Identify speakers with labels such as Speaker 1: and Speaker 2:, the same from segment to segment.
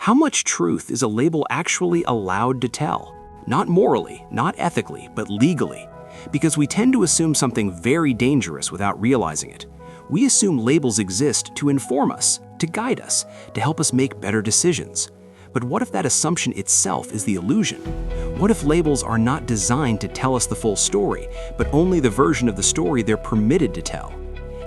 Speaker 1: How much truth is a label actually allowed to tell? Not morally, not ethically, but legally. Because we tend to assume something very dangerous without realizing it. We assume labels exist to inform us, to guide us, to help us make better decisions. But what if that assumption itself is the illusion? What if labels are not designed to tell us the full story, but only the version of the story they're permitted to tell?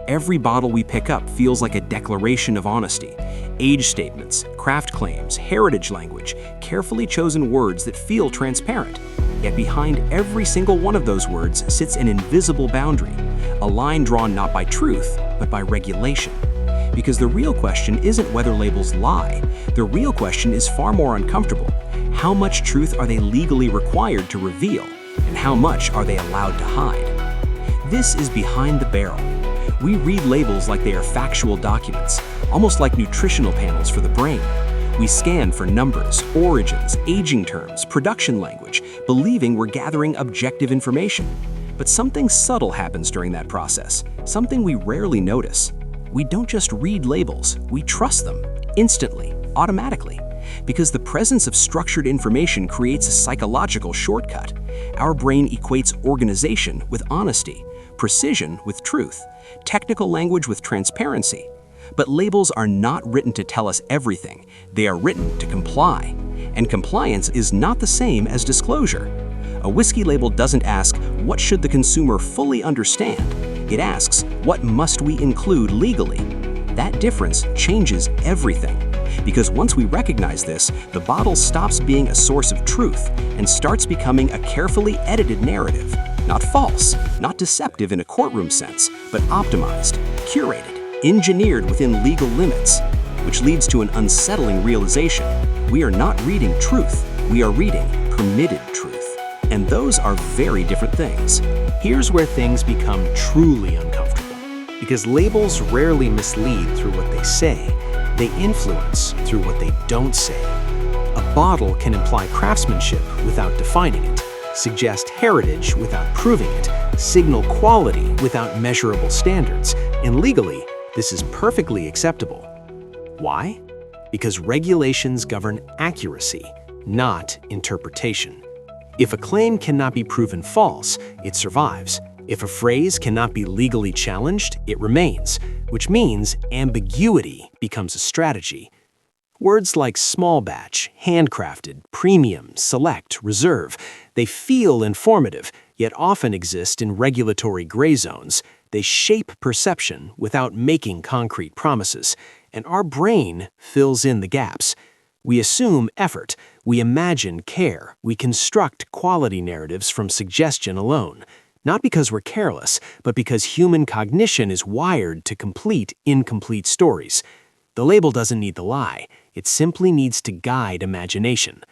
Speaker 1: Every bottle we pick up feels like a declaration of honesty. Age statements, craft claims, heritage language, carefully chosen words that feel transparent. Yet behind every single one of those words sits an invisible boundary, a line drawn not by truth, but by regulation. Because the real question isn't whether labels lie. The real question is far more uncomfortable. How much truth are they legally required to reveal, and how much are they allowed to hide? This is Behind the Barrel. We read labels like they are factual documents, almost like nutritional panels for the brain. We scan for numbers, origins, aging terms, production language, believing we're gathering objective information. But something subtle happens during that process, something we rarely notice. We don't just read labels, we trust them, instantly, automatically. Because the presence of structured information creates a psychological shortcut. Our brain equates organization with honesty, precision with truth, technical language with transparency. But labels are not written to tell us everything. They are written to comply. And compliance is not the same as disclosure. A whiskey label doesn't ask, what should the consumer fully understand? It asks, what must we include legally? That difference changes everything. Because once we recognize this, the bottle stops being a source of truth and starts becoming a carefully edited narrative. Not false, not deceptive in a courtroom sense, but optimized, curated, engineered within legal limits, which leads to an unsettling realization. We are not reading truth, we are reading permitted truth. And those are very different things.
Speaker 2: Here's where things become truly uncomfortable. Because labels rarely mislead through what they say, they influence through what they don't say. A bottle can imply craftsmanship without defining it, suggest heritage without proving it, signal quality without measurable standards, and legally, this is perfectly acceptable. Why? Because regulations govern accuracy, not interpretation. If a claim cannot be proven false, it survives. If a phrase cannot be legally challenged, it remains, which means ambiguity becomes a strategy. Words like small batch, handcrafted, premium, select, reserve, they feel informative, yet often exist in regulatory gray zones. They shape perception without making concrete promises, and our brain fills in the gaps. We assume effort, we imagine care, we construct quality narratives from suggestion alone. Not because we're careless, but because human cognition is wired to complete incomplete stories. The label doesn't need to lie, it simply needs to guide imagination.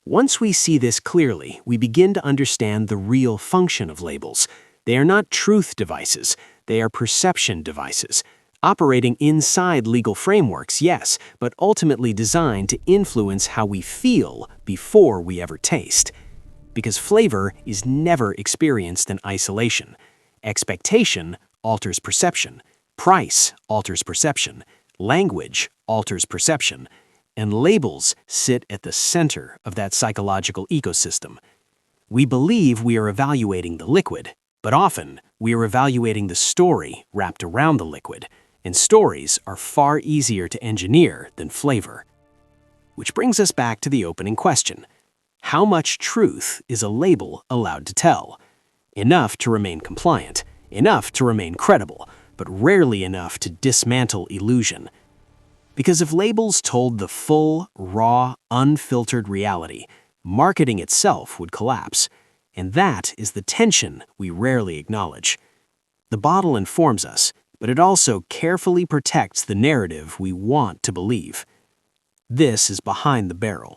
Speaker 2: Once we see this clearly, we begin to understand the real function of labels. They are not truth devices, they are perception devices. Operating inside legal frameworks, yes, but ultimately designed to influence how we feel before we ever taste. Because flavor is never experienced in isolation. Expectation alters perception. Price alters perception. Language alters perception. And labels sit at the center of that psychological ecosystem. We believe we are evaluating the liquid, but often we are evaluating the story wrapped around the liquid. And stories are far easier to engineer than flavor. Which brings us back to the opening question. How much truth is a label allowed to tell? Enough to remain compliant, enough to remain credible, but rarely enough to dismantle illusion. Because if labels told the full, raw, unfiltered reality, marketing itself would collapse. And that is the tension we rarely acknowledge. The bottle informs us, but it also carefully protects the narrative we want to believe. This is Behind the Barrel.